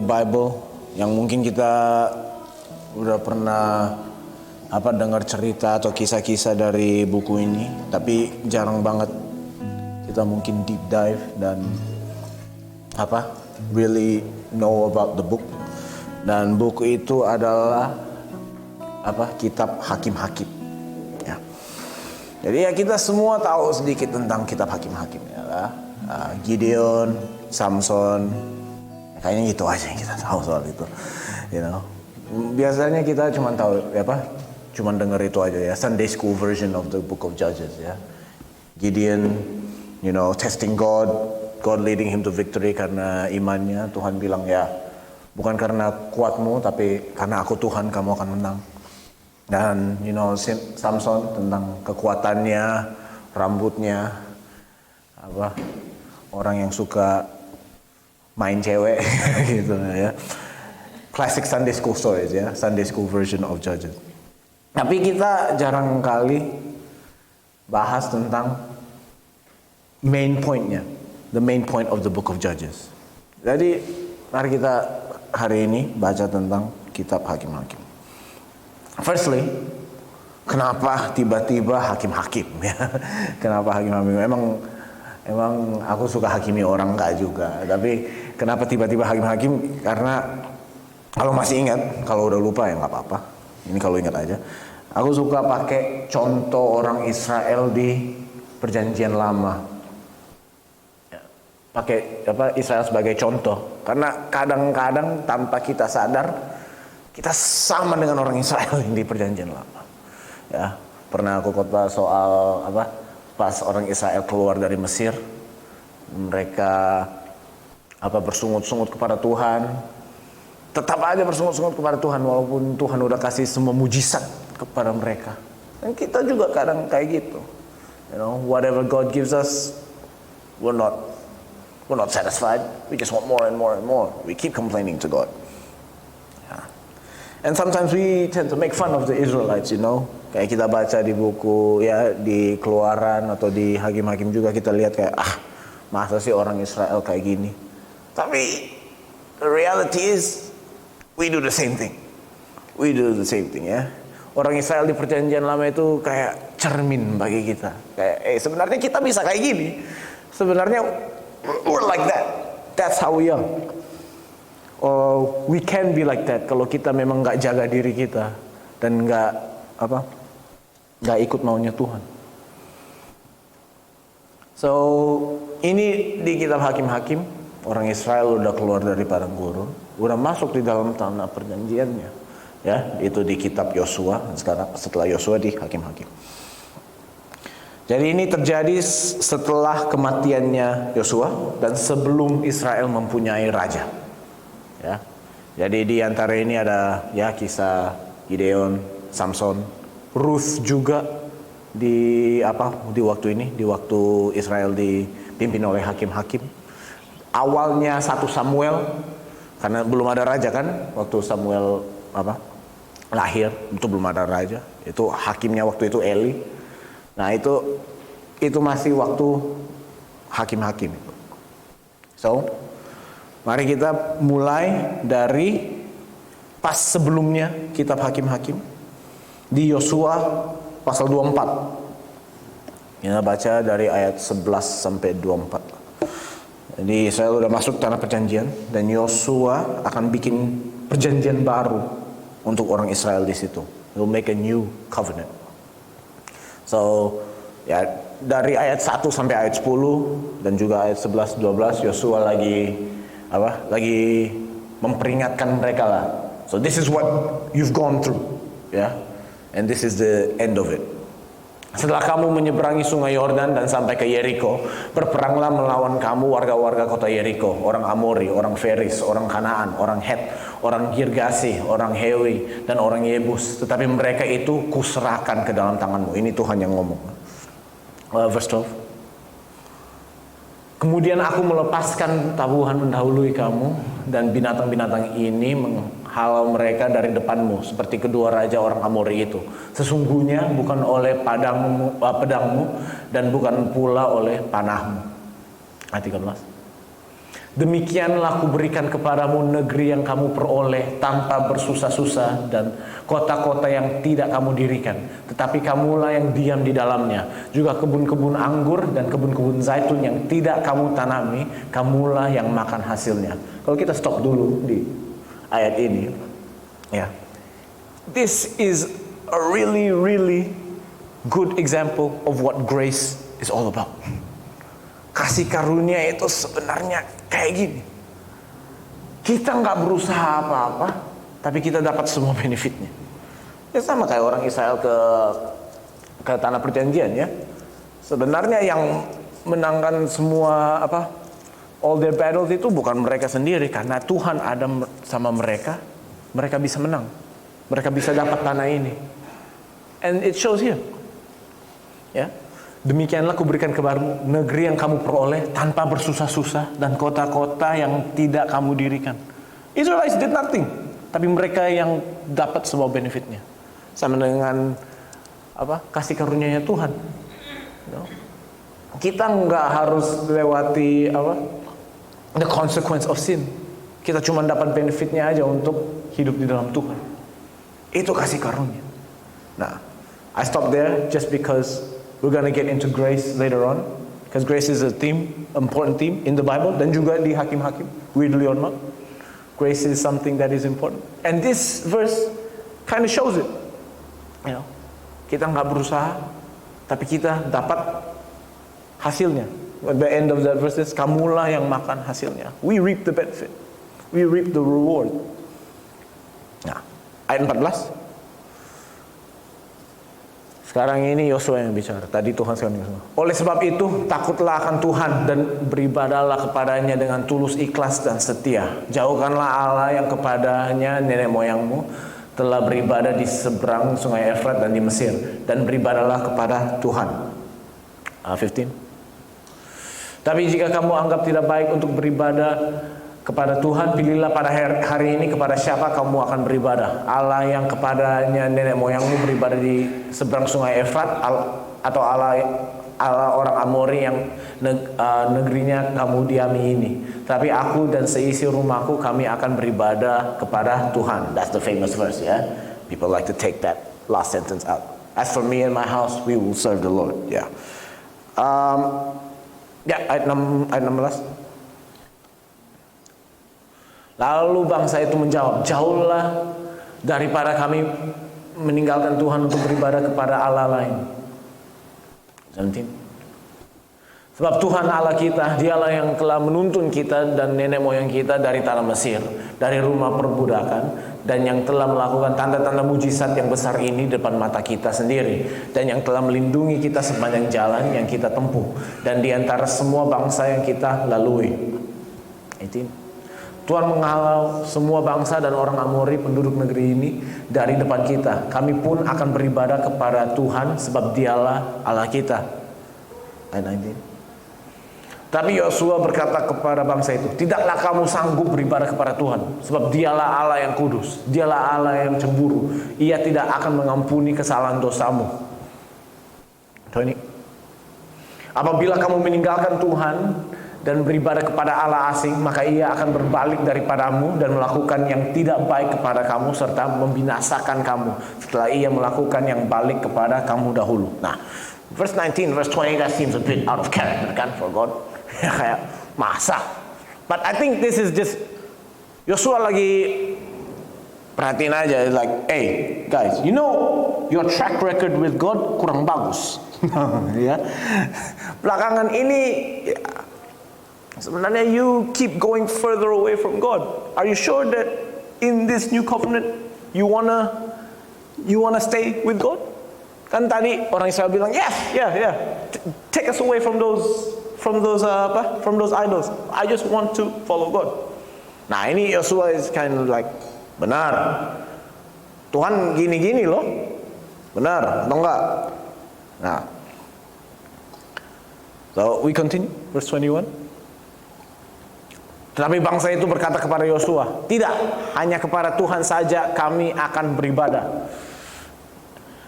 the Bible yang mungkin kita udah pernah dengar cerita atau kisah-kisah dari buku ini, tapi jarang banget kita mungkin deep dive dan really know about the book. Dan buku itu adalah kitab Hakim-Hakim. Ya. Jadi ya kita semua tahu sedikit tentang kitab Hakim-Hakim ya. Gideon, Samson, kayaknya gitu aja yang kita tahu soal itu. Biasanya kita cuma tahu cuma dengar itu aja ya, Sunday school version of the book of Judges ya. Gideon, testing God leading him to victory karena imannya. Tuhan bilang ya, bukan karena kuatmu tapi karena aku Tuhan kamu akan menang. Dan Samson tentang kekuatannya, rambutnya, orang yang suka main cewek gitu ya. Classic Sunday school stories ya, Sunday school version of Judges. Tapi kita jarang kali bahas tentang main pointnya, the main point of the book of Judges. Jadi mari kita hari ini baca tentang kitab Hakim-Hakim. Firstly, kenapa tiba-tiba Hakim-Hakim ya? Kenapa Hakim-Hakim? Emang aku suka hakimi orang enggak juga. Tapi kenapa tiba-tiba Hakim-Hakim? Karena kalau masih ingat, kalau udah lupa ya nggak apa-apa. Ini kalau ingat aja. Aku suka pakai contoh orang Israel di Perjanjian Lama. Pakai Israel sebagai contoh. Karena kadang-kadang tanpa kita sadar, kita sama dengan orang Israel yang di Perjanjian Lama. Ya, pernah aku khotbah soal pas orang Israel keluar dari Mesir, mereka bersungut-sungut kepada Tuhan. Tetap aja bersungut-sungut kepada Tuhan walaupun Tuhan udah kasih semua mujizat kepada mereka. Dan kita juga kadang kayak gitu. Whatever God gives us, we're not satisfied. We just want more and more and more. We keep complaining to God. And sometimes we tend to make fun of the Israelites, Kayak kita baca di buku ya, di Keluaran atau di Hakim-Hakim juga kita lihat kayak masa sih orang Israel kayak gini. Tapi the reality is we do the same thing. We do the same thing ya. Orang Israel di Perjanjian Lama itu kayak cermin bagi kita. Kayak sebenarnya kita bisa kayak gini. Sebenarnya we're like that. That's how we are. Or we can be like that kalau kita memang nggak jaga diri kita dan nggak ikut maunya Tuhan. So ini di kitab Hakim-Hakim, orang Israel udah keluar dari padang gurun, udah masuk di dalam tanah perjanjiannya. Ya, itu di kitab Yosua. Sekarang setelah Yosua di Hakim-Hakim. Jadi ini terjadi setelah kematiannya Yosua dan sebelum Israel mempunyai raja. Ya. Jadi di antara ini ada ya kisah Gideon, Samson, Ruth juga di waktu ini, di waktu Israel dipimpin oleh hakim-hakim. Awalnya 1 Samuel karena belum ada raja kan, waktu Samuel lahir itu belum ada raja. Itu hakimnya waktu itu Eli. Nah, itu masih waktu hakim-hakim. So, mari kita mulai dari pas sebelumnya kitab Hakim-Hakim di Yosua pasal 24. Kita baca dari ayat 11 sampai 24. Jadi Israel udah masuk tanah perjanjian dan Yosua akan bikin perjanjian baru untuk orang Israel di situ. He'll make a new covenant. So, ya dari ayat 1 sampai ayat 10 dan juga ayat 11 12 Yosua lagi memperingatkan mereka lah. So this is what you've gone through, ya. And this is the end of it. Setelah kamu menyeberangi sungai Yordan dan sampai ke Yeriko, berperanglah melawan kamu warga-warga kota Yeriko, orang Amori, orang Feris, orang Kanaan, orang Het, orang Girgasi, orang Hewi, dan orang Yebus. Tetapi mereka itu kuserahkan ke dalam tanganmu. Ini Tuhan yang ngomong. Verse 12. Kemudian aku melepaskan tabuhan mendahului kamu, dan binatang-binatang ini menghalau mereka dari depanmu, seperti kedua raja orang Amori itu. Sesungguhnya bukan oleh pedangmu dan bukan pula oleh panahmu. Ayat 13. Demikianlah kuberikan kepadamu negeri yang kamu peroleh tanpa bersusah-susah dan kota-kota yang tidak kamu dirikan. Tetapi kamulah yang diam di dalamnya. Juga kebun-kebun anggur dan kebun-kebun zaitun yang tidak kamu tanami, kamulah yang makan hasilnya. Kalau kita stop dulu di ayat ini, ya, this is a really, really good example of what grace is all about. Kasih karunia itu sebenarnya kayak gini. Kita nggak berusaha apa-apa, tapi kita dapat semua benefitnya. Ya sama kayak orang Israel ke tanah perjanjian ya. Sebenarnya yang menangkan semua all their battles itu bukan mereka sendiri, karena Tuhan ada sama mereka, mereka bisa menang. Mereka bisa dapat tanah ini. And it shows here. Ya. Demikianlah kuberikan kepadamu negeri yang kamu peroleh tanpa bersusah-susah dan kota-kota yang tidak kamu dirikan. Israelites did nothing, tapi mereka yang dapat semua benefitnya. Sama dengan kasih karunia-Nya Tuhan. Kita nggak harus lewati the consequence of sin. Kita cuma dapat benefitnya aja untuk hidup di dalam Tuhan. Itu kasih karunia. Nah, I stop there just because we're gonna get into grace later on, because grace is a theme, important theme in the Bible, dan juga di Hakim-Hakim, weirdly or not, grace is something that is important. And this verse kind of shows it. You know, kita nggak berusaha, tapi kita dapat hasilnya. At the end of that verse is, kamulah yang makan hasilnya. We reap the benefit, we reap the reward. Nah, ayat 14. Sekarang ini Yosua yang bicara. Tadi Tuhan sekarang Yosua. Oleh sebab itu, takutlah akan Tuhan dan beribadahlah kepadanya dengan tulus, ikhlas dan setia. Jauhkanlah Allah yang kepadanya nenek moyangmu telah beribadah di seberang sungai Efrat dan di Mesir, dan beribadahlah kepada Tuhan. 15. Tapi jika kamu anggap tidak baik untuk beribadah kepada Tuhan, pilihlah pada hari ini kepada siapa kamu akan beribadah. Allah yang kepadanya nenek moyangmu beribadah di seberang sungai Efrat, atau Allah orang Amori yang negerinya kamu diami ini. Tapi aku dan seisi rumahku, kami akan beribadah kepada Tuhan. That's the famous verse, ya. People like to take that last sentence out. As for me and my house, we will serve the Lord. Ya, ayat 16. Lalu bangsa itu menjawab, jauhlah daripada kami meninggalkan Tuhan untuk beribadah kepada Allah lain. 17. Sebab Tuhan Allah kita, dialah yang telah menuntun kita dan nenek moyang kita dari tanah Mesir, dari rumah perbudakan, dan yang telah melakukan tanda-tanda mujizat yang besar ini depan mata kita sendiri, dan yang telah melindungi kita sepanjang jalan yang kita tempuh, dan di antara semua bangsa yang kita lalui. 18. Tuhan menghalau semua bangsa dan orang Amori penduduk negeri ini dari depan kita. Kami pun akan beribadah kepada Tuhan, sebab dialah Allah kita. Ayat 19. Tapi Yosua berkata kepada bangsa itu, tidaklah kamu sanggup beribadah kepada Tuhan, sebab dialah Allah yang kudus, dialah Allah yang cemburu. Ia tidak akan mengampuni kesalahan dosamu. 20. Apabila kamu meninggalkan Tuhan dan beribadah kepada Allah asing, maka ia akan berbalik daripadamu dan melakukan yang tidak baik kepada kamu, serta membinasakan kamu setelah ia melakukan yang balik kepada kamu dahulu. Nah, verse 19, verse 20, that seems a bit out of character kan for God. Kayak masa. But I think this is just Yosua lagi perhatiin aja, like, hey guys, you know your track record with God kurang bagus. Ya. Belakangan ini sebenarnya you keep going further away from God. Are you sure that in this new covenant you wanna stay with God? Kan tadi orang Israel bilang, yeah. Take us away from those idols. I just want to follow God. Nah, ini Yosua is kind of like, benar. Tuhan gini-gini loh. Benar atau enggak? Nah. So we continue verse 21. Tetapi bangsa itu berkata kepada Yosua, tidak, hanya kepada Tuhan saja kami akan beribadah.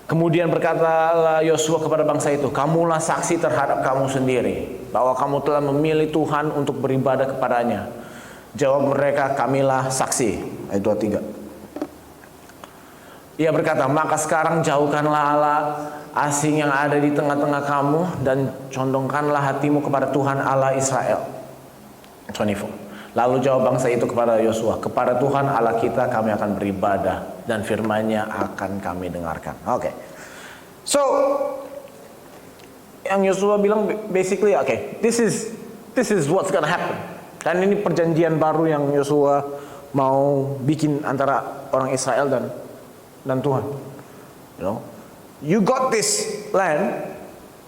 Kemudian berkatalah Yosua kepada bangsa itu, kamulah saksi terhadap kamu sendiri, bahwa kamu telah memilih Tuhan untuk beribadah kepadanya. Jawab mereka, kamilah saksi. Ayat 23. Ia berkata, maka sekarang jauhkanlah Allah asing yang ada di tengah-tengah kamu dan condongkanlah hatimu kepada Tuhan Allah Israel. 24. Lalu jawab bangsa itu kepada Yosua, kepada Tuhan Allah kita kami akan beribadah dan firman-Nya akan kami dengarkan. Oke. So yang Yosua bilang basically, this is what's gonna happen. Dan ini perjanjian baru yang Yosua mau bikin antara orang Israel dan Tuhan. You got this land,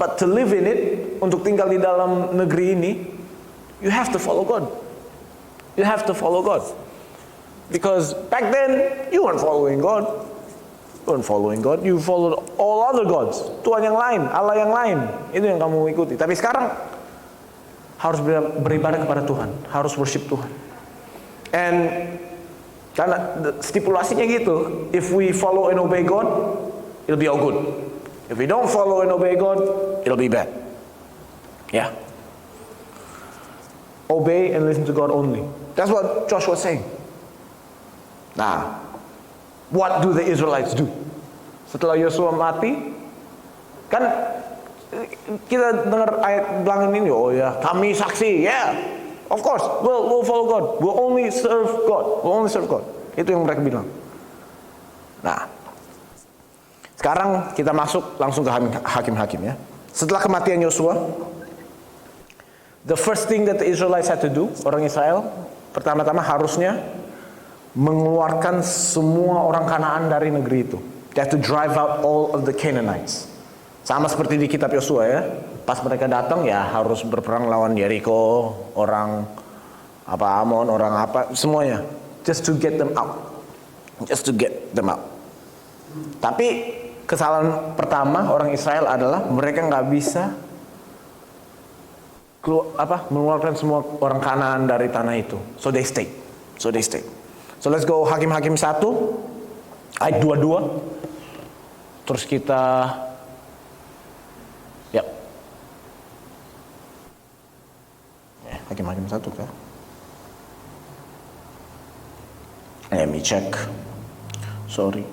but to live in it, untuk tinggal di dalam negeri ini, you have to follow God. You have to follow God. Because back then, you weren't following God. You weren't following God. You followed all other gods. Tuhan yang lain, Allah yang lain. Itu yang kamu ikuti. Tapi sekarang, harus beribadah kepada Tuhan. Harus worship Tuhan. And karena stipulasinya gitu, if we follow and obey God, it'll be all good. If we don't follow and obey God, it'll be bad. Yeah. Obey and listen to God only. That's what Joshua was saying. Nah, what do the Israelites do? Setelah Yosua mati, kan kita dengar ayat belakang ini, oh ya, kami saksi, yeah. Of course, we'll follow God. We'll only serve God. We'll only serve God. Itu yang mereka bilang. Nah, sekarang kita masuk langsung ke hakim-hakim ya. Setelah kematian Yosua, the first thing that the Israelites had to do, orang Israel, pertama-tama harusnya mengeluarkan semua orang Kanaan dari negeri itu. They have to drive out all of the Canaanites. Sama seperti di kitab Yosua ya. Pas mereka datang ya harus berperang lawan Jericho, orang Amon, orang semuanya. Just to get them out. Just to get them out. Tapi kesalahan pertama orang Israel adalah mereka nggak bisa mengeluarkan semua orang Kanaan dari tanah itu. So they stayed. So let's go Hakim-Hakim 1 ayat 22. Terus kita Hakim-Hakim 1 kan? Let me check. Sorry.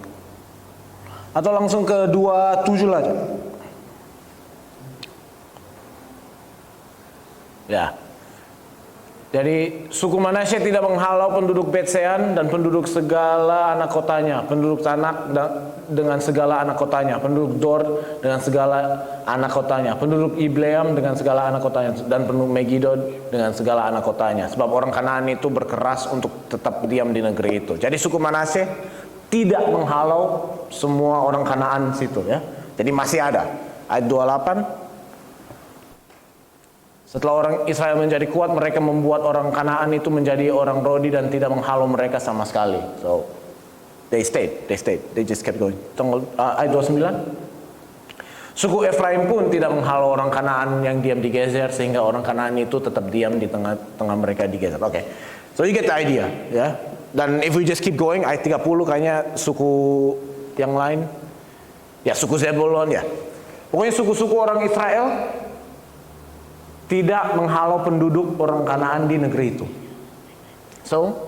Atau langsung ke 27 aja. Ya. Jadi suku Manasye tidak menghalau penduduk Bet-Sean dan penduduk segala anak kotanya, penduduk Tanak dengan segala anak kotanya, penduduk Dor dengan segala anak kotanya, penduduk Ibleam dengan segala anak kotanya, dan penduduk Megiddo dengan segala anak kotanya. Sebab orang Kanaan itu berkeras untuk tetap diam di negeri itu. Jadi suku Manasye tidak menghalau semua orang Kanaan situ ya. Jadi masih ada. Ayat 28. Setelah orang Israel menjadi kuat, mereka membuat orang Kanaan itu menjadi orang Rodi dan tidak menghalau mereka sama sekali. So, they stayed. They just kept going. Ayat 29. Suku Efraim pun tidak menghalau orang Kanaan yang diam di Gezer, sehingga orang Kanaan itu tetap diam di tengah mereka di Gezer. Oke. So you get the idea, ya. Dan if we just keep going, ayat 30 kayaknya suku yang lain, ya suku Zebulon ya. Pokoknya suku-suku orang Israel tidak menghalau penduduk orang Kanaan di negeri itu. So,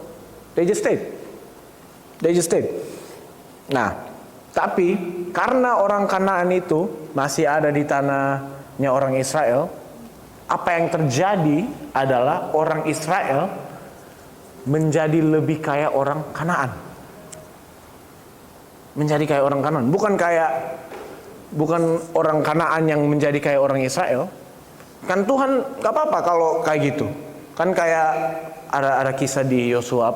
they just stayed. Nah, tapi karena orang Kanaan itu masih ada di tanahnya orang Israel, apa yang terjadi adalah orang Israel menjadi lebih kayak orang Kanaan. Menjadi kayak orang Kanaan, bukan orang Kanaan yang menjadi kayak orang Israel. Kan Tuhan gak apa-apa kalau kayak gitu. Kan kayak ada kisah di Yosua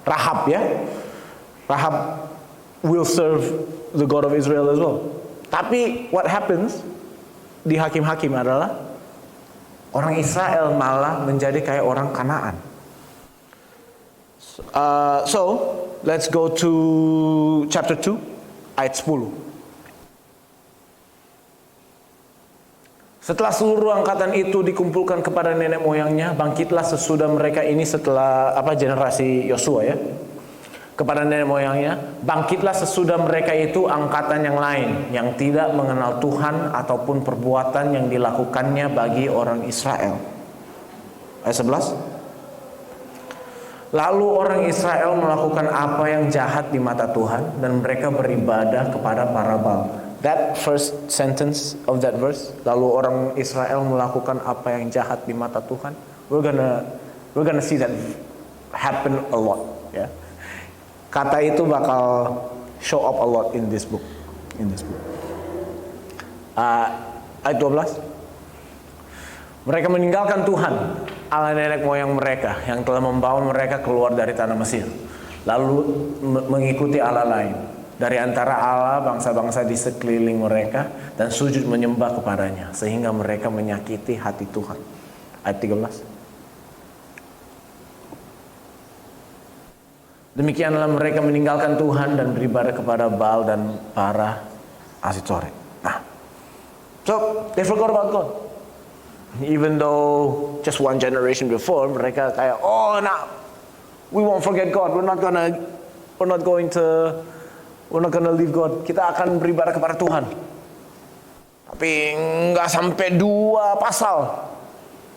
Rahab ya. Rahab will serve the God of Israel as well. Tapi what happens di Hakim-Hakim adalah orang Israel malah menjadi kayak orang Kanaan. So let's go to chapter 2 ayat 10. Setelah seluruh angkatan itu dikumpulkan kepada nenek moyangnya, bangkitlah sesudah mereka ini setelah generasi Yosua ya. Kepada nenek moyangnya, bangkitlah sesudah mereka itu angkatan yang lain yang tidak mengenal Tuhan ataupun perbuatan yang dilakukannya bagi orang Israel. Ayat 11. Lalu orang Israel melakukan apa yang jahat di mata Tuhan dan mereka beribadah kepada para Baal. That first sentence of that verse, lalu orang Israel melakukan apa yang jahat di mata Tuhan. We're gonna see that happen a lot, ya. Kata itu bakal show up a lot in this book. Ayat 12. Mereka meninggalkan Tuhan, Allah nenek moyang mereka yang telah membawa mereka keluar dari tanah Mesir, lalu mengikuti Allah lain dari antara Allah bangsa-bangsa di sekeliling mereka dan sujud menyembah kepadanya, sehingga mereka menyakiti hati Tuhan. Ayat 13. Demikianlah mereka meninggalkan Tuhan dan beribadah kepada Baal dan para Asitoret. Nah, so they forgot about God. Even though just one generation before mereka kayak, oh nah, we won't forget God. We're not gonna leave God. Kita akan beribadah kepada Tuhan. Tapi nggak sampai 2 pasal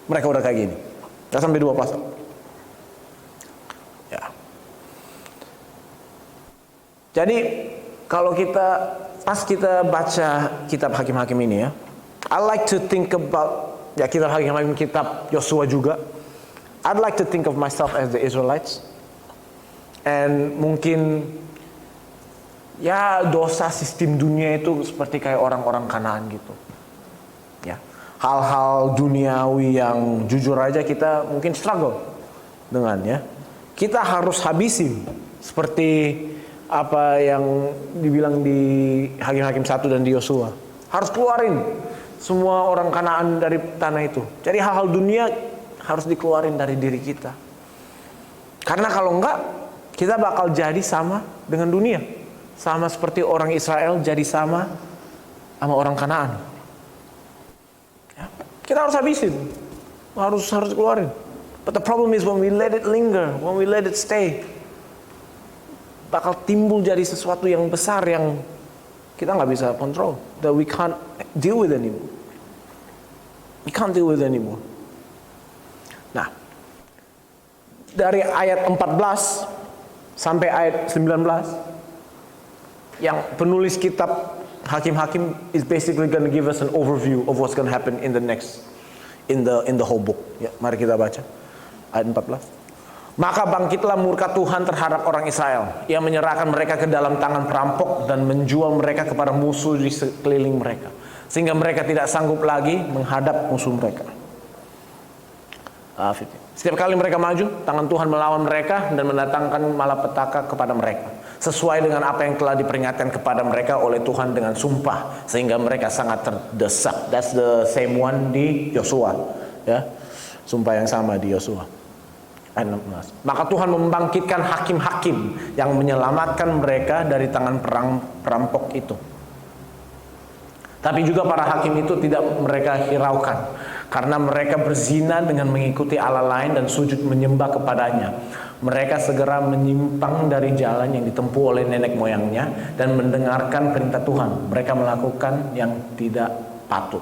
mereka udah kayak gini. Nggak sampai 2 pasal. Ya. Jadi kalau pas kita baca kitab Hakim-Hakim ini ya, I like to think about kitab Hakim-Hakim, kitab Yosua juga. I'd like to think of myself as the Israelites. And mungkin ya dosa sistem dunia itu seperti kayak orang-orang Kanaan gitu. Ya. Hal-hal duniawi yang jujur aja kita mungkin struggle dengan ya. Kita harus habisin seperti apa yang dibilang di Hakim-Hakim 1 dan di Yosua. Harus keluarin semua orang Kanaan dari tanah itu. Jadi hal-hal dunia harus dikeluarin dari diri kita. Karena kalau enggak, kita bakal jadi sama dengan dunia. Sama seperti orang Israel jadi sama orang Kanaan. Ya, kita harus habisin. Harus keluarin. But the problem is when we let it linger, when we let it stay, bakal timbul jadi sesuatu yang besar yang kita nggak bisa kontrol. That we can't deal with anymore. We can't deal with anymore. Nah, dari ayat 14 sampai ayat 19, yang penulis kitab Hakim-Hakim is basically going to give us an overview of what's going to happen in the whole book. Ya, mari kita baca ayat 14. Maka bangkitlah murka Tuhan terhadap orang Israel. Ia menyerahkan mereka ke dalam tangan perampok dan menjual mereka kepada musuh di sekeliling mereka, sehingga mereka tidak sanggup lagi menghadap musuh mereka. Setiap kali mereka maju, tangan Tuhan melawan mereka dan mendatangkan malapetaka kepada mereka, sesuai dengan apa yang telah diperingatkan kepada mereka oleh Tuhan dengan sumpah, sehingga mereka sangat terdesak. That's the same one di Yosua, ya, sumpah yang sama di Yosua. Ayat 16. Maka Tuhan membangkitkan hakim-hakim yang menyelamatkan mereka dari tangan perampok itu. Tapi juga para hakim itu tidak mereka hiraukan, karena mereka berzina dengan mengikuti Allah lain dan sujud menyembah kepadanya. Mereka segera menyimpang dari jalan yang ditempuh oleh nenek moyangnya dan mendengarkan perintah Tuhan. Mereka melakukan yang tidak patut.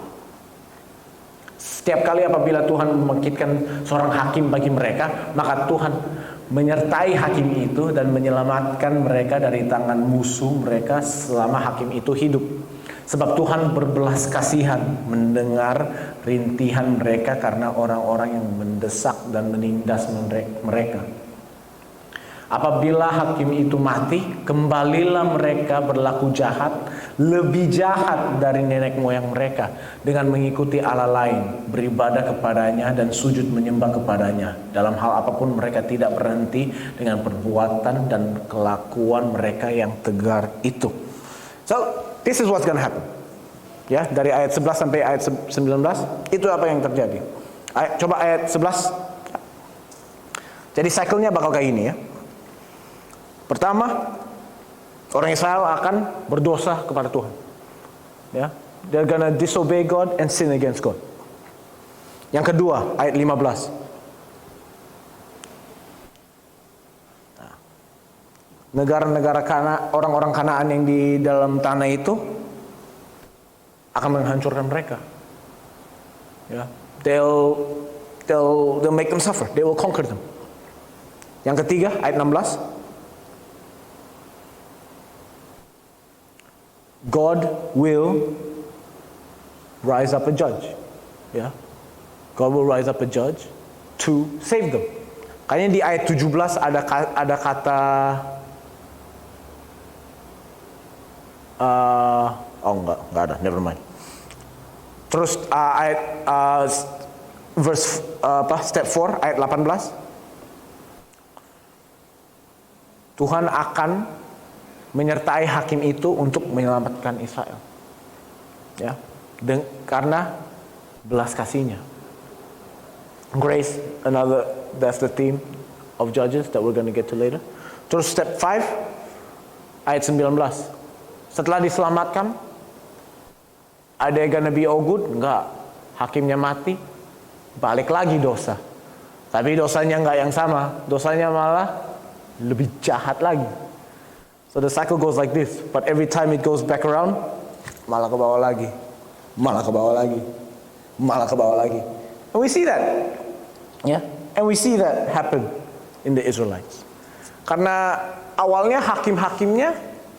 Setiap kali apabila Tuhan membangkitkan seorang hakim bagi mereka, maka Tuhan menyertai hakim itu dan menyelamatkan mereka dari tangan musuh mereka selama hakim itu hidup. Sebab Tuhan berbelas kasihan mendengar rintihan mereka karena orang-orang yang mendesak dan menindas mereka. Apabila hakim itu mati, kembalilah mereka berlaku jahat, lebih jahat dari nenek moyang mereka, dengan mengikuti Allah lain, beribadah kepadanya dan sujud menyembah kepadanya. Dalam hal apapun mereka tidak berhenti dengan perbuatan dan kelakuan mereka yang tegar itu. So, this is what's gonna happen. Ya, dari ayat 11 sampai ayat 19, itu apa yang terjadi. Coba ayat 11. Jadi cycle-nya bakal kayak ini ya. Pertama, orang Israel akan berdosa kepada Tuhan. Ya, they're gonna disobey God and sin against God. Yang kedua, ayat 15. Negara-negara orang-orang Kanaan yang di dalam tanah itu akan menghancurkan mereka. Ya, they'll make them suffer. They will conquer them. Yang ketiga, ayat 16. God will rise up a judge. Ya. God will rise up a judge to save them. Kayaknya di ayat 17 ada kata enggak ada, never mind. Terus step 4 ayat 18. Tuhan akan menyertai hakim itu untuk menyelamatkan Israel. Ya. Karena belas kasihnya. Grace, that's the theme of Judges that we're going to get to later. Terus step 5 ayat 19. Setelah diselamatkan, are they gonna be all good? Enggak. Hakimnya mati, balik lagi dosa. Tapi dosanya enggak yang sama, dosanya malah lebih jahat lagi. So the cycle goes like this, but every time it goes back around, malah ke bawah lagi, malah ke bawah lagi, malah ke bawah lagi. And we see that, yeah, and we see that happen in the Israelites. Karena awalnya hakim-hakimnya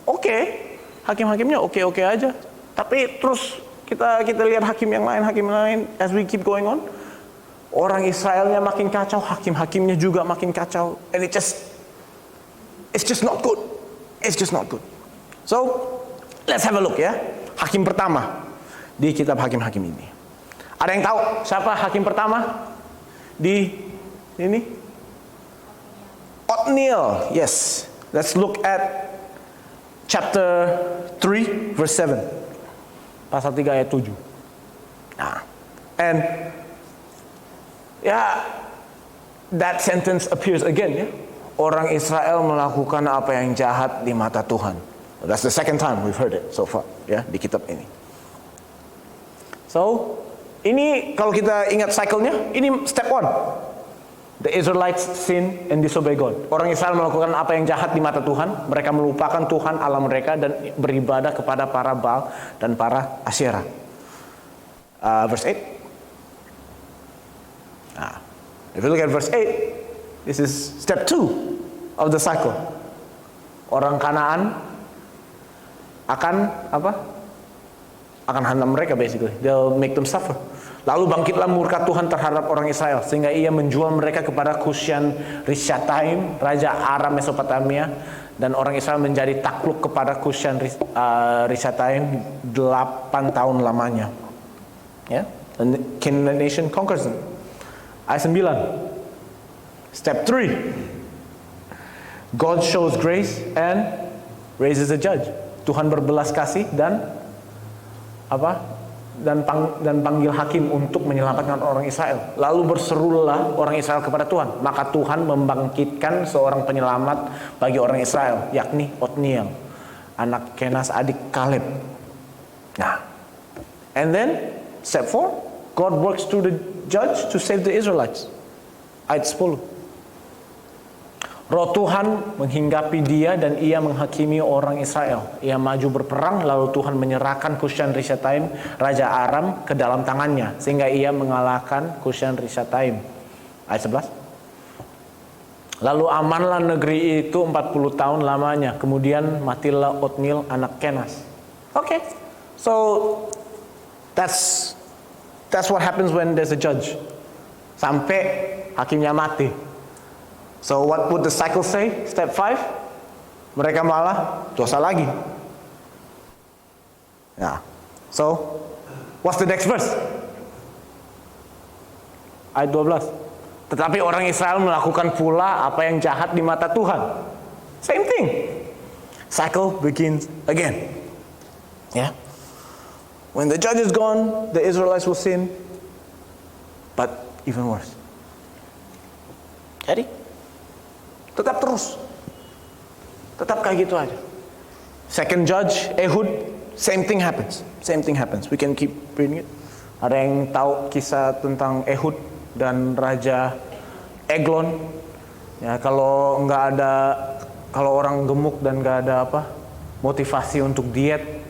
oke, hakim-hakimnya oke aja, tapi terus kita lihat hakim yang lain, as we keep going on, orang Israelnya makin kacau, hakim-hakimnya juga makin kacau, and it's just not good. It's just not good. So, let's have a look ya. Hakim pertama di kitab Hakim-Hakim ini. Ada yang tahu siapa hakim pertama di ini? Othniel. Yes. Let's look at chapter 3 verse 7. Pasal 3 ayat 7. Nah, and that sentence appears again ya. Orang Israel melakukan apa yang jahat di mata Tuhan. That's the second time we've heard it so far, ya, di kitab ini. So, ini kalau kita ingat cycle-nya, ini step 1. The Israelites sin and disobey God. Orang Israel melakukan apa yang jahat di mata Tuhan. Mereka melupakan Tuhan Allah mereka dan beribadah kepada para Baal dan para Asyera. Verse 8. Nah, if you look at verse 8, this is step 2 of the cycle. Orang Kanaan akan hantam mereka basically. They'll make them suffer. Lalu bangkitlah murka Tuhan terhadap orang Israel sehingga ia menjual mereka kepada Kushan Rishathaim, raja Aram Mesopotamia, dan orang Israel menjadi takluk kepada Kushan Rishathaim 8 tahun lamanya. Ya, and the Canaanite nation conquers them. Ayat 9. Step 3. God shows grace and raises a judge. Tuhan berbelas kasih dan panggil hakim untuk menyelamatkan orang Israel. Lalu berserulah orang Israel kepada Tuhan. Maka Tuhan membangkitkan seorang penyelamat bagi orang Israel, yakni Othniel, anak Kenas adik Kaleb. Nah, and then step 4, God works through the judge to save the Israelites. Ayat 10. Roh Tuhan menghinggapi dia dan ia menghakimi orang Israel. Ia maju berperang, lalu Tuhan menyerahkan Kushan Rishathaim, raja Aram, ke dalam tangannya, sehingga ia mengalahkan Kushan Rishathaim. Ayat 11. Lalu amanlah negeri itu 40 tahun lamanya. Kemudian matilah Othniel anak Kenas. Okay, so that's what happens when there's a judge. Sampai hakimnya mati. So what would the cycle say? Step 5, mereka malah dosa lagi. Yeah. So what's the next verse? Ayat 12. Tetapi orang Israel melakukan pula apa yang jahat di mata Tuhan. Same thing. Cycle begins again. Yeah. When the judge is gone, the Israelites will sin, but even worse. Jadi tetap terus. Tetap kayak gitu aja. Second judge, Ehud, same thing happens. Same thing happens. We can keep reading it. Ada yang tahu kisah tentang Ehud dan Raja Eglon? Ya, kalau orang gemuk dan nggak ada motivasi untuk diet,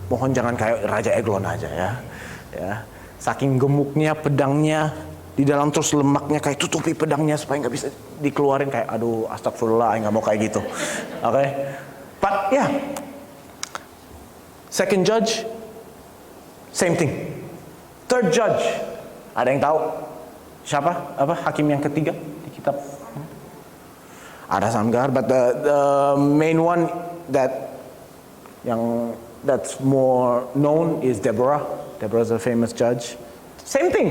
mohon jangan kayak Raja Eglon aja ya. Ya, saking gemuknya pedangnya di dalam terus lemaknya kayak tutupi pedangnya supaya nggak bisa dikeluarin, kayak aduh astagfirullah, nggak mau kayak gitu. Oke. But yeah, second judge, same thing. Third judge, ada yang tahu siapa? Hakim yang ketiga di kitab? Ada Samgar, but the main one that's more known is Deborah. Deborah is a famous judge. Same thing.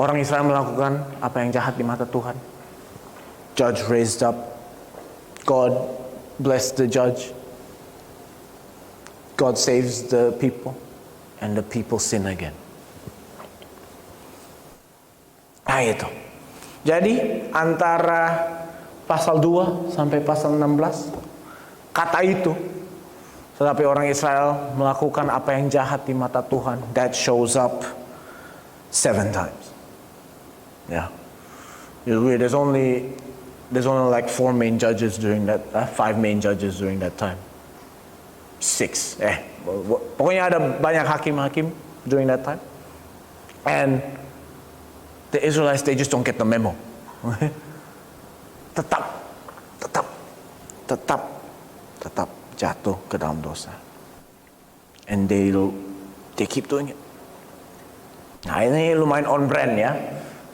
Orang Israel melakukan apa yang jahat di mata Tuhan. Judge raised up. God blessed the judge. God saves the people. And the people sin again. Nah itu. Jadi antara pasal 2 sampai pasal 16, kata itu, tetapi orang Israel melakukan apa yang jahat di mata Tuhan, that shows up 7 times. Yeah. There's only like 4 main judges during that, 5 main judges during that time. 6. Pokoknya ada banyak hakim-hakim during that time. And the Israelites, they just don't get the memo. tetap jatuh ke dalam dosa. And they keep doing it. Nah ini lumayan on brand ya.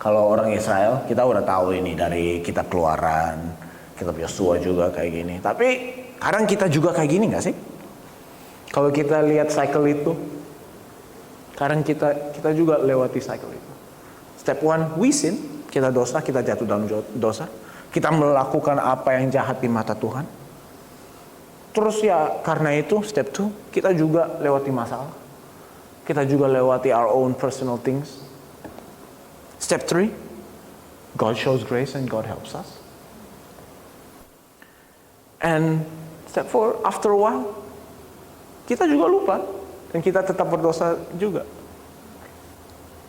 Kalau orang Israel, kita udah tahu ini dari kitab Keluaran, kitab Yosua juga kayak gini. Tapi kadang kita juga kayak gini gak sih? Kalau kita lihat cycle itu, kadang kita juga lewati cycle itu. Step 1, we sin, kita dosa, kita jatuh dalam dosa. Kita melakukan apa yang jahat di mata Tuhan. Terus ya karena itu, step 2, kita juga lewati masalah. Kita juga lewati our own personal things. Step 3, God shows grace and God helps us. And step 4, after a while, kita juga lupa dan kita tetap berdosa juga.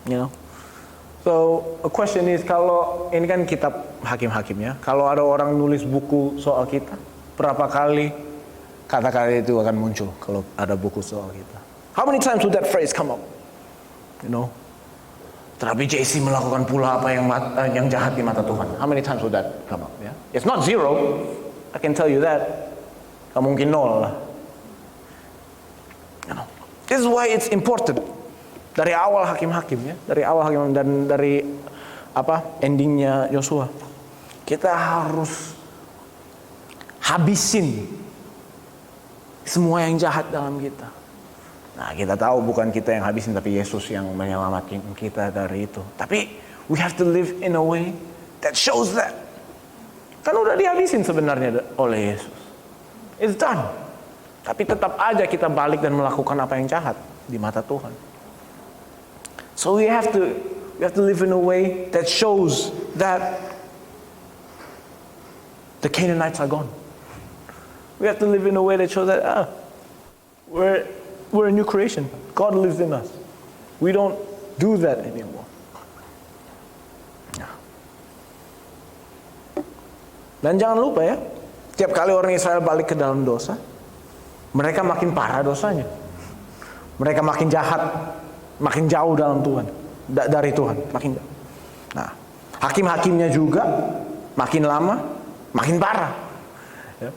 You know? So, a question is, kalau ini kan kitab hakim-hakim ya, kalau ada orang nulis buku soal kita, berapa kali kata-kata itu akan muncul kalau ada buku soal kita? How many times would that phrase come up? You know? Tetapi JC melakukan pula apa yang jahat di mata Tuhan. How many times would that come up? Yeah? It's not 0. I can tell you that. Gak mungkin 0 lah. You know? This is why it's important. Dari awal hakim-hakim ya, dari awal hakim dan dari endingnya Yosua, kita harus habisin semua yang jahat dalam kita. Nah, kita tahu bukan kita yang habisin, tapi Yesus yang menyelamatkan kita dari itu. Tapi we have to live in a way that shows that. Kan udah dihabisin sebenarnya oleh Yesus. It's done. Tapi tetap aja kita balik dan melakukan apa yang jahat di mata Tuhan. So we have to live in a way that shows that the Canaanites are gone. We have to live in a way that shows that we're a new creation. God lives in us. We don't do that anymore. Dan jangan lupa ya, tiap kali orang Israel balik ke dalam dosa, mereka makin parah dosanya. Mereka makin jahat, makin jauh dalam Tuhan, dari Tuhan, makin jauh. Nah, hakim-hakimnya juga makin lama, makin parah.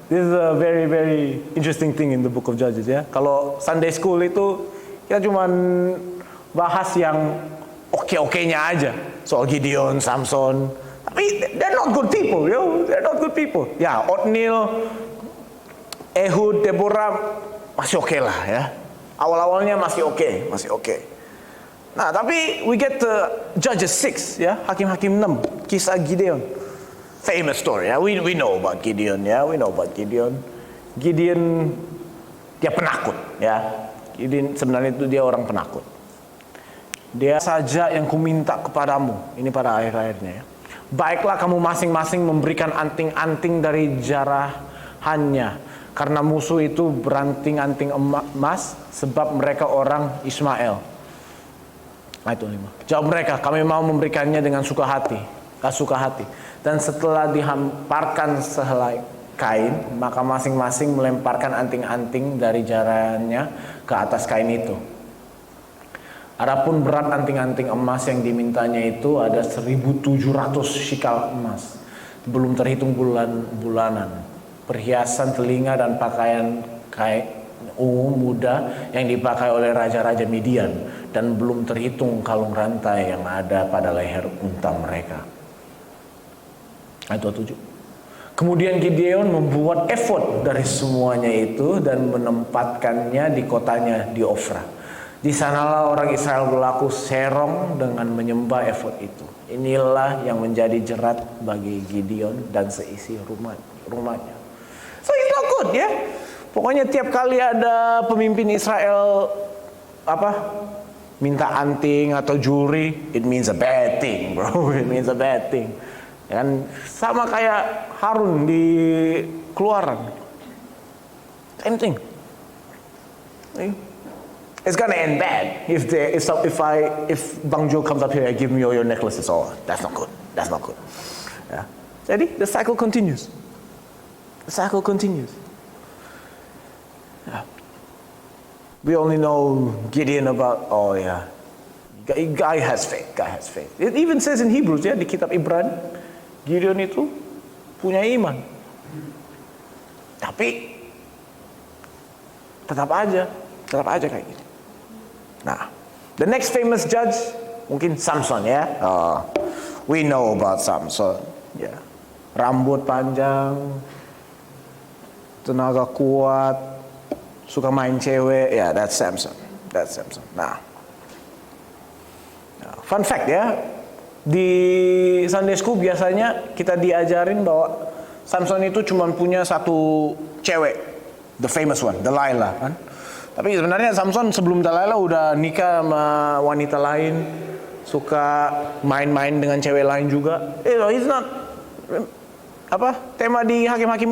This is a very very interesting thing in the book of Judges ya. Kalau Sunday school itu kita cuman bahas yang oke-okenya aja, soal Gideon, Samson. Tapi they're not good people, they're not good people. Ya, Othniel, Ehud, Deborah masih oke lah ya. Awal-awalnya masih oke. Nah, tapi we get to Judges 6 ya, Hakim-hakim 6, kisah Gideon. Famous story ya. We know about Gideon ya, Gideon dia penakut ya. Gideon sebenarnya itu dia orang penakut. Dia saja yang kuminta kepadamu, ini pada akhir-akhirnya ya. Baiklah kamu masing-masing memberikan anting-anting dari jarahannya, karena musuh itu beranting-anting emas, sebab mereka orang Ismail. Ayat 5. Jawab mereka, kami mau memberikannya dengan suka hati. Dan setelah dihamparkan sehelai kain, maka masing-masing melemparkan anting-anting dari jarahannya ke atas kain itu. Adapun berat anting-anting emas yang dimintanya itu ada 1.700 shikal emas. Belum terhitung bulan-bulanan. Perhiasan telinga dan pakaian kain ungu muda yang dipakai oleh raja-raja Midian. Dan belum terhitung kalung rantai yang ada pada leher unta mereka. Ayat 27. Kemudian Gideon membuat efod dari semuanya itu dan menempatkannya di kotanya di Ofra. Di sanalah orang Israel berlaku serong dengan menyembah efod itu. Inilah yang menjadi jerat bagi Gideon dan seisi rumahnya. So it's not good ya. Pokoknya tiap kali ada pemimpin Israel minta anting atau jewelry, it means a bad thing, bro. It means a bad thing. Dan sama kayak Harun di Keluaran. Same thing. It's gonna end bad if Bang Jo comes up here and give me all your necklaces. Oh, that's not good. That's not good. Yeah. Jadi the cycle continues. The cycle continues. Yeah. We only know Gideon about, oh yeah, guy has faith. Guy has faith. It even says in Hebrews ya, di kitab Ibrani, Gideon itu punya iman. Tapi tetap aja kayak gitu. Nah, the next famous judge mungkin Samson ya. We know about Samson. Ya, rambut panjang, tenaga kuat, suka main cewek. Ya, that's Samson. Nah, fun fact ya, di Sunday School biasanya kita diajarin bahwa Samson itu cuma punya satu cewek, the famous one, Delilah kan. Tapi sebenarnya Samson sebelum Delilah udah nikah sama wanita lain, suka main-main dengan cewek lain juga. He's not tema di hakim-hakim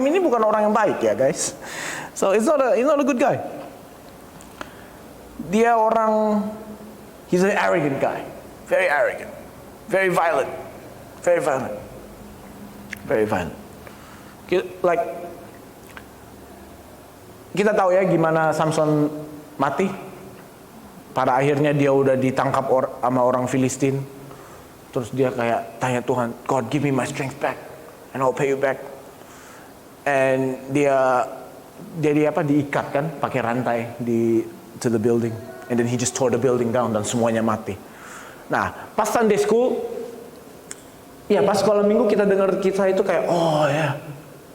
ini bukan orang yang baik ya guys. So he's not a good guy. Dia he's an arrogant guy, very arrogant, very violent. Kita tahu ya gimana Samson mati. Pada akhirnya dia udah ditangkap sama orang Filistin. Terus dia kayak tanya Tuhan, God give me my strength back and I'll pay you back. And dia diikat kan pakai rantai to the building. And then he just tore the building down dan semuanya mati. Nah, pas Sunday School, ya pas sekolah minggu kita dengar kisah itu kayak, oh ya,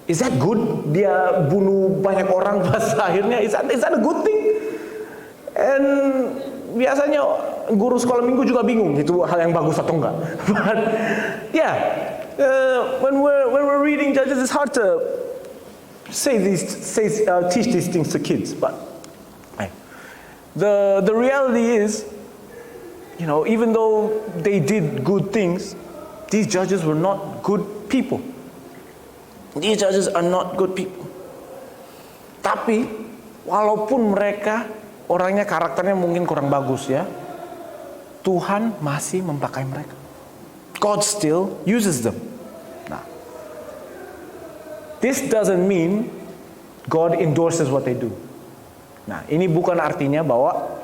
is that good? Dia bunuh banyak orang pas akhirnya. Is that a good thing? And biasanya guru sekolah minggu juga bingung itu hal yang bagus atau enggak. But yeah, when we're reading Judges, it's hard to teach these things to kids. But the reality is, even though they did good things, these judges were not good people. These judges are not good people. Tapi walaupun mereka orangnya karakternya mungkin kurang bagus ya, Tuhan masih memakai mereka. God still uses them. Nah, this doesn't mean God endorses what they do. Nah, ini bukan artinya bahwa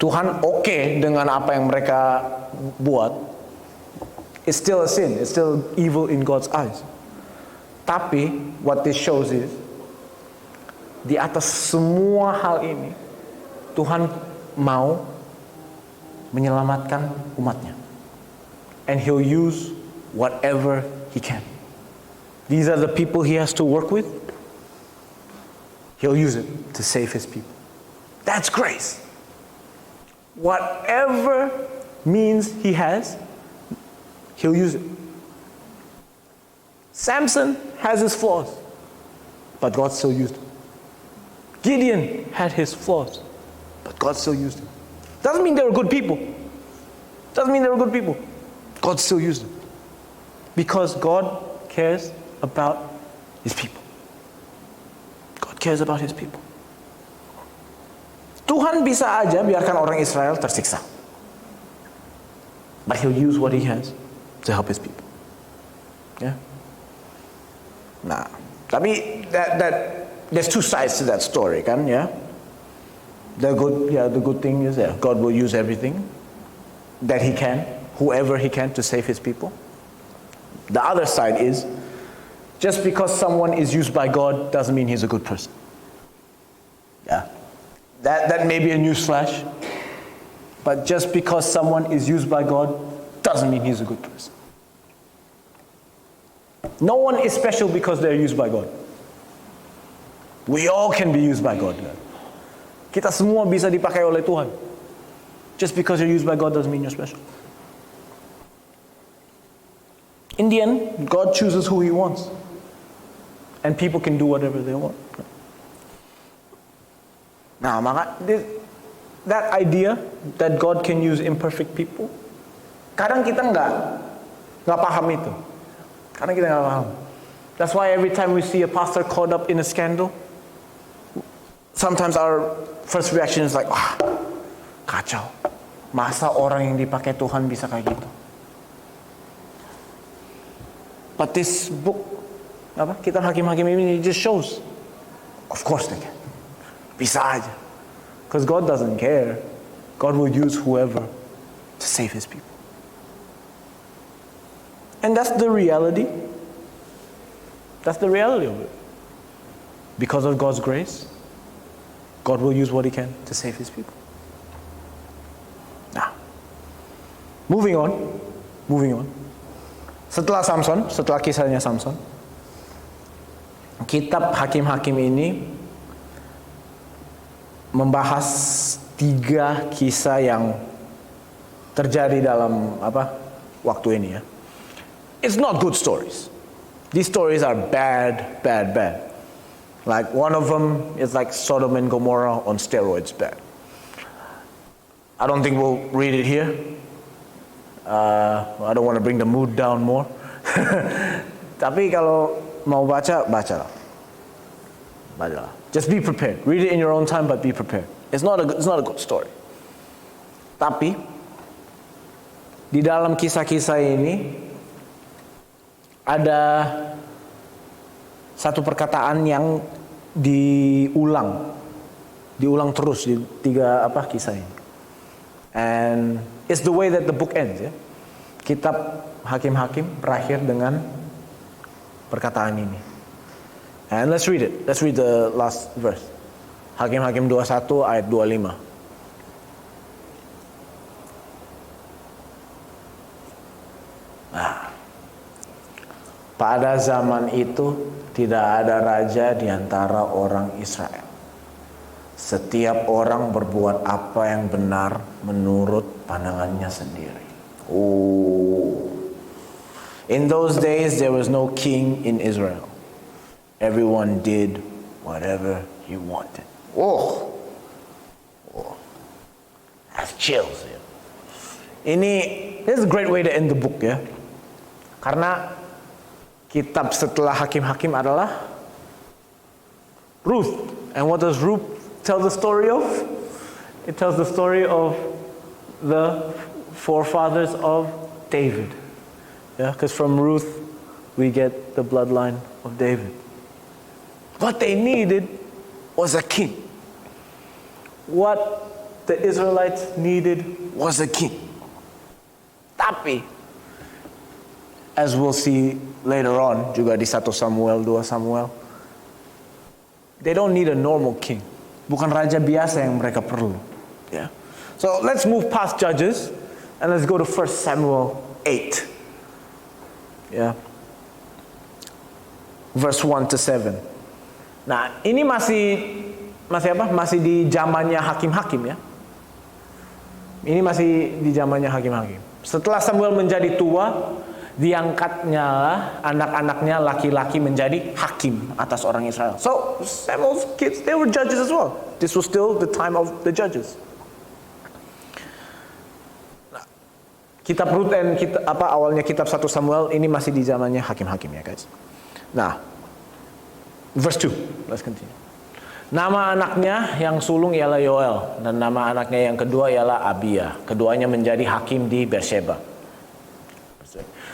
Tuhan oke dengan apa yang mereka buat. It's still a sin. It's still evil in God's eyes. Tapi what this shows is, di atas semua hal ini Tuhan mau menyelamatkan umatnya, and He'll use whatever He can. These are the people He has to work with. He'll use it to save His people. That's grace. Whatever means He has, He'll use it. Samson has his flaws, but God still used him. Gideon had his flaws, but God still used him. Doesn't mean they were good people. God still used them. Because God cares about His people. God cares about His people. Tuhan bisa aja biarkan orang Israel tersiksa, but He'll use what He has to help His people. Yeah. Nah, tapi that there's two sides to that story kan ya. The good thing is that God will use everything that He can, whoever He can, to save His people. The other side is, just because someone is used by God doesn't mean he's a good person. Yeah, that may be a newsflash, but just because someone is used by God doesn't mean he's a good person. No one is special because they're used by God. We all can be used by God. Kita semua bisa dipakai oleh Tuhan. Just because you're used by God doesn't mean you're special. In the end, God chooses who He wants. And people can do whatever they want. Nah, maka that idea that God can use imperfect people, kadang kita nggak paham itu. Kadang kita nggak paham. That's why every time we see a pastor caught up in a scandal, sometimes our first reaction is like, wah, kacau. Masa orang yang dipakai Tuhan bisa kayak gitu? But this book, Kitab Hakim-Hakim ini just shows, of course they can. Bisa aja. Because God doesn't care. God will use whoever to save His people. And that's the reality. That's the reality of it. Because of God's grace, God will use what He can to save His people. Now, moving on. Setelah kisahnya Samson, kitab Hakim-Hakim ini membahas 3 kisah yang terjadi dalam waktu ini ya. It's not good stories. These stories are bad. Like one of them is like Sodom and Gomorrah on steroids bad. I don't think we'll read it here. I don't want to bring the mood down more. Tapi kalau mau bacalah. Just be prepared. Read it in your own time, but be prepared. It's not a good story. Tapi di dalam kisah-kisah ini ada satu perkataan yang diulang terus di 3 kisah ini. And it's the way that the book ends ya. Kitab Hakim-Hakim berakhir dengan perkataan ini. And let's read it. Let's read the last verse. Hakim-Hakim 21 ayat 25. Pada zaman itu tidak ada raja di antara orang Israel. Setiap orang berbuat apa yang benar menurut pandangannya sendiri. In those days there was no king in Israel. Everyone did whatever he wanted. That's chills. Ya. This is a great way to end the book ya. Karena kitab setelah Hakim-Hakim adalah Ruth. And what does Ruth tell the story of? It tells the story of the forefathers of David. Yeah, because from Ruth we get the bloodline of David. What they needed was a king. What the Israelites needed was a king. Tapi, as we'll see later on, juga di 1 Samuel, 2 Samuel, they don't need a normal king. Bukan raja biasa yang mereka perlu. Yeah. So let's move past Judges and let's go to 1 Samuel 8. Yeah. Verse 1 to 7. Nah, ini masih di zamannya Hakim-Hakim ya. Ini masih di zamannya Hakim-Hakim. Setelah Samuel menjadi tua, diangkatnya anak-anaknya laki-laki menjadi hakim atas orang Israel. So Samuel's kids, they were judges as well. This was still the time of the judges. Nah, kitab Rut dan awalnya kitab 1 Samuel ini masih di zamannya Hakim-Hakim ya guys. Nah, verse 2, let's continue. Nama anaknya yang sulung ialah Yoel dan nama anaknya yang kedua ialah Abia. Keduanya menjadi hakim di Beersheba.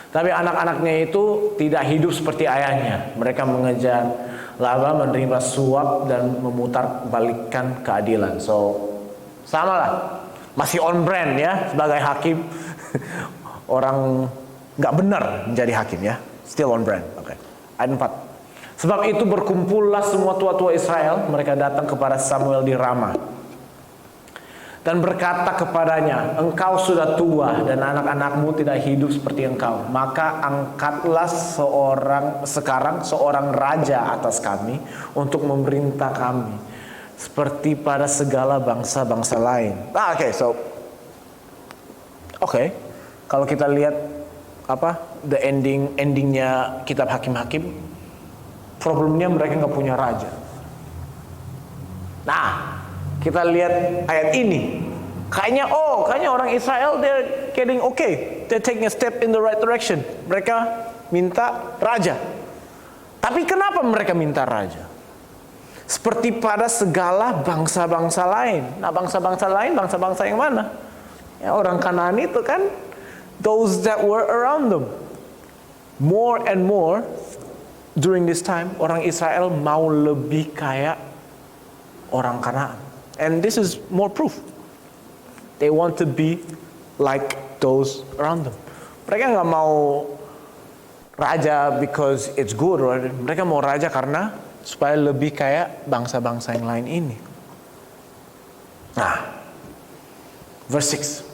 Tapi anak-anaknya itu tidak hidup seperti ayahnya. Mereka mengejar laba, menerima suap dan memutar balikkan keadilan. So Sama lah. Masih on brand ya sebagai hakim. Orang nggak benar menjadi hakim ya. Still on brand. Oke. Ayat 4. Sebab itu berkumpullah semua tua-tua Israel. Mereka datang kepada Samuel di Rama. Dan berkata kepadanya, engkau sudah tua dan anak-anakmu tidak hidup seperti engkau. Maka angkatlah sekarang seorang raja atas kami untuk memerintah kami. Seperti pada segala bangsa-bangsa lain. Oke. Kalau kita lihat the endingnya kitab Hakim-Hakim, problemnya mereka nggak punya raja. Nah, kita lihat ayat ini. Kayaknya orang Israel they're getting okay. They're taking a step in the right direction. Mereka minta raja. Tapi kenapa mereka minta raja? Seperti pada segala bangsa-bangsa lain. Nah, bangsa-bangsa lain, bangsa-bangsa yang mana? Ya, orang Kanaan itu kan those that were around them. More and more during this time, orang Israel mau lebih kayak orang Kanaan. And this is more proof. They want to be like those around them. Mereka nggak mau raja because it's good. Mereka mau raja karena supaya lebih kayak bangsa-bangsa yang lain ini. Nah, verse 6.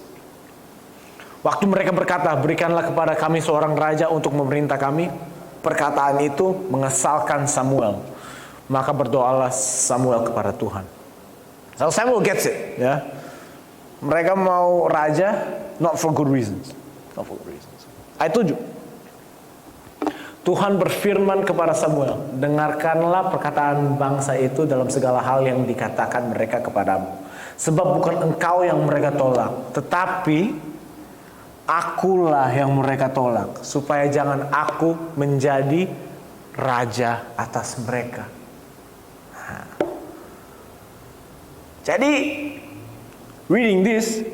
Waktu mereka berkata, berikanlah kepada kami seorang raja untuk memerintah kami. Perkataan itu mengesalkan Samuel. Maka berdoalah Samuel kepada Tuhan. So Samuel gets it, ya. Mereka mau raja, not for good reasons. Not for good reasons. Ayat 7. Tuhan berfirman kepada Samuel, dengarkanlah perkataan bangsa itu dalam segala hal yang dikatakan mereka kepadamu. Sebab bukan engkau yang mereka tolak, tetapi akulah yang mereka tolak, supaya jangan aku menjadi raja atas mereka. Jadi, reading this,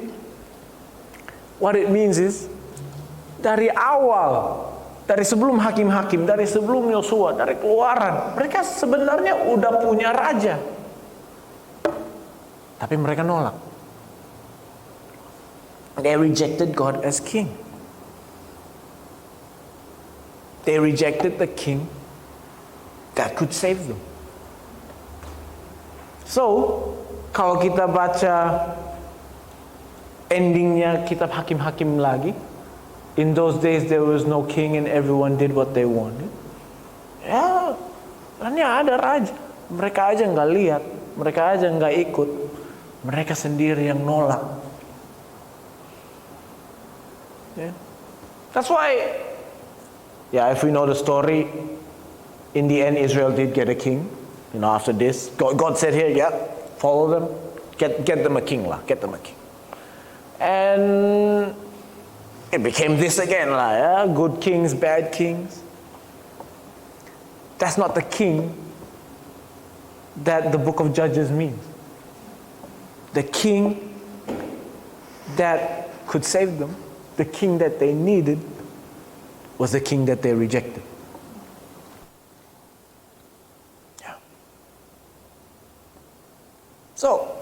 what it means is, dari awal, dari sebelum hakim-hakim, dari sebelum Yosua, dari keluaran, mereka sebenarnya udah punya raja. Tapi mereka nolak. They rejected God as king. They rejected the king that could save them. So, kalau kita baca endingnya kitab Hakim-Hakim lagi, in those days there was no king and everyone did what they wanted. Ya, hanya ada raja. Mereka aja nggak lihat, mereka aja nggak ikut, mereka sendiri yang nolak. Yeah. That's why, if we know the story, in the end Israel did get a king. After this, God said here, follow them, get them a king lah, get them a king. And it became this again lah, good kings, bad kings. That's not the king that the book of Judges means. The king that could save them, the king that they needed, was the king that they rejected. Yeah. So,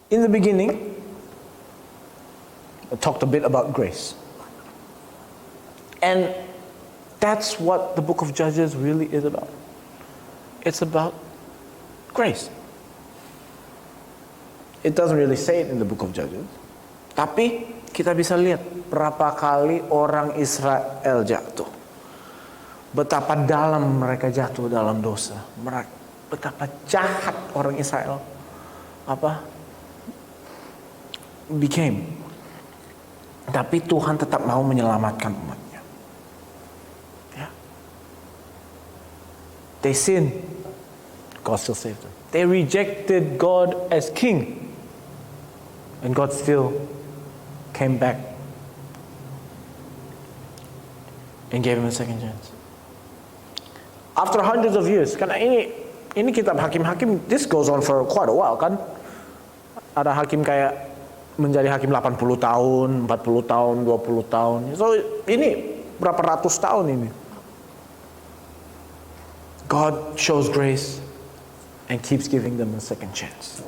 in the beginning, I talked a bit about grace. And that's what the book of Judges really is about. It's about grace. It doesn't really say it in the book of Judges. Tapi kita bisa lihat berapa kali orang Israel jatuh. Betapa dalam mereka jatuh dalam dosa. Betapa jahat orang Israel became. Tapi Tuhan tetap mau menyelamatkan umatnya. Ya. They sinned. God still saved them. They rejected God as king. And God still came back and gave him a second chance. After hundreds of years, karena ini kitab Hakim-Hakim, this goes on for quite a while kan. Ada hakim kayak menjadi hakim 80 tahun, 40 tahun, 20 tahun. So ini berapa ratus tahun ini. God shows grace and keeps giving them a second chance.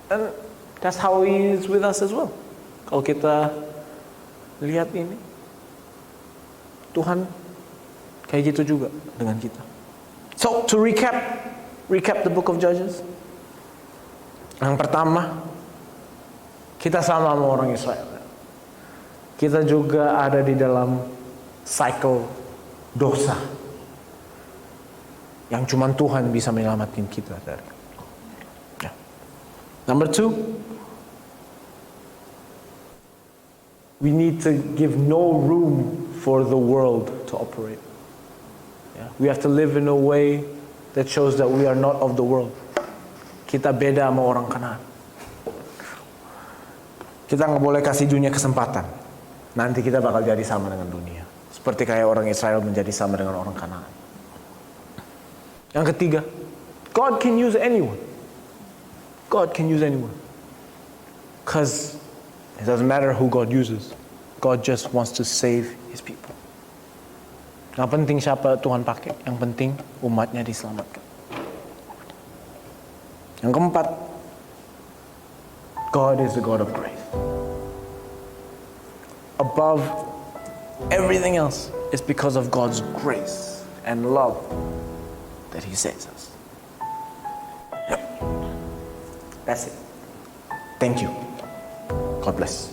And that's how He is with us as well. Kalau kita lihat ini, Tuhan kayak gitu juga dengan kita. So to recap the book of Judges. Yang pertama, kita sama orang Israel. Kita juga ada di dalam cycle dosa yang cuma Tuhan bisa menyelamatkan kita dari. Number 2, we need to give no room for the world to operate. We have to live in a way that shows that we are not of the world. Kita beda sama orang Kanaan. Kita nggak boleh kasih dunia kesempatan. Nanti kita bakal jadi sama dengan dunia. Seperti kayak orang Israel menjadi sama dengan orang Kanaan. Yang ketiga, God can use anyone. God can use anyone. Because it doesn't matter who God uses. God just wants to save His people. Gak penting siapa Tuhan pakai. Yang penting umatnya diselamatkan. Yang keempat, God is the God of grace. Above everything else, it's because of God's grace and love that He saves us. Yep. That's it. Thank you. God bless.